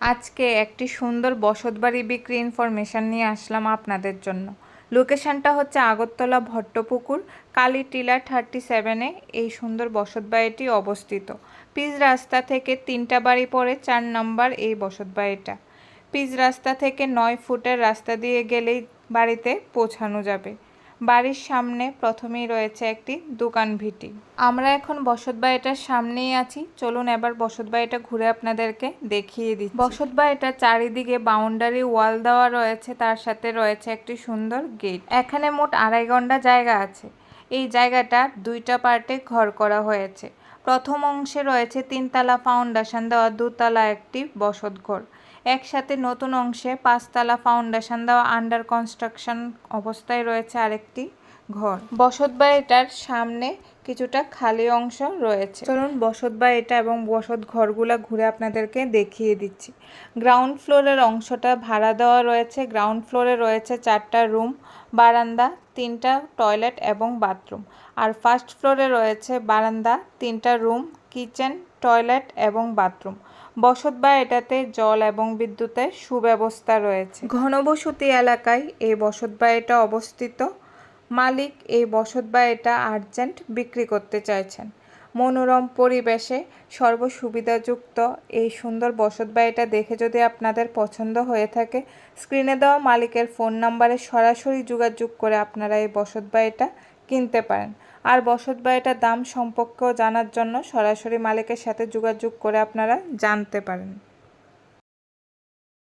আজকে একটি সুন্দর বসতবাড়ি বিক্রি ইনফরমেশন নিয়ে আসলাম আপনাদের জন্য। লোকেশনটা হচ্ছে আগরতলা ভট্টপুকুর কালীটিলা 37-এ এই সুন্দর বসতবাড়িটি অবস্থিত। পিচ রাস্তা থেকে 3টা বাড়ি পরে 4 নম্বর এই বসতবাড়িটা। পিচ রাস্তা থেকে 9 ফুটের রাস্তা দিয়ে গেলেই বাড়িতে পৌঁছানো যাবে। বাড়ির সামনে প্রথমেই রয়েছে একটি দোকান ভিটি। আমরা এখন বসতবাড়িটার সামনেই আছি। চলুন এবার বসতবাড়িটা ঘুরে আপনাদেরকে দেখিয়ে দিচ্ছি। বসতবাড়িটার চারিদিকে বাউন্ডারি ওয়াল দেওয়া রয়েছে, তার সাথে রয়েছে একটি সুন্দর গেট। এখানে মোট 2.5 ঘন্টা জায়গা আছে। এই জায়গাটা 2টা পার্টে ঘর করা হয়েছে। প্রথম অংশে রয়েছে 3 তলা ফাউন্ডেশন দেওয়া 2 তলা একটি বসত ঘর। একসাথে নতুন অংশে 5 তলা ফাউন্ডেশন দেওয়া আন্ডার কনস্ট্রাকশন অবস্থায় রয়েছে আরেকটি ঘর। বসতবাড়িটার সামনে কিছুটা খালি অংশ রয়েছে। চলুন বসতবাড়িটা এবং বসত ঘরগুলো ঘুরে আপনাদেরকে দেখিয়ে দিচ্ছি। গ্রাউন্ড ফ্লোরের অংশটা ভাড়া দেওয়া রয়েছে। গ্রাউন্ড ফ্লোরে রয়েছে 4টা রুম, বারান্দা, 3টা টয়লেট এবং বাথরুম। আর ফার্স্ট ফ্লোরে রয়েছে বারান্দা, 3টা রুম, কিচেন, টয়লেট এবং বাথরুম। বসতবাড়িটাতে জল এবং বিদ্যুতের সুব্যবস্থা রয়েছে। ঘনবসতি এলাকায় এই বসতবাড়িটা অবস্থিত। মালিক এই বসতবাড়িটা আর্জেন্ট বিক্রি করতে চাইছেন। মনোরম পরিবেশে সর্বসুবিধাযুক্ত এই সুন্দর বসতবাড়িটা দেখে যদি আপনাদের পছন্দ হয়ে থাকে, স্ক্রিনে দেওয়া মালিকের ফোন নাম্বারে সরাসরি যোগাযোগ করে আপনারা এই বসতবাড়িটা কিনতে পারেন। আর বসতবাড়িটার দাম সম্পর্কেও জানার জন্য সরাসরি মালিকের সাথে যোগাযোগ করে আপনারা জানতে পারেন।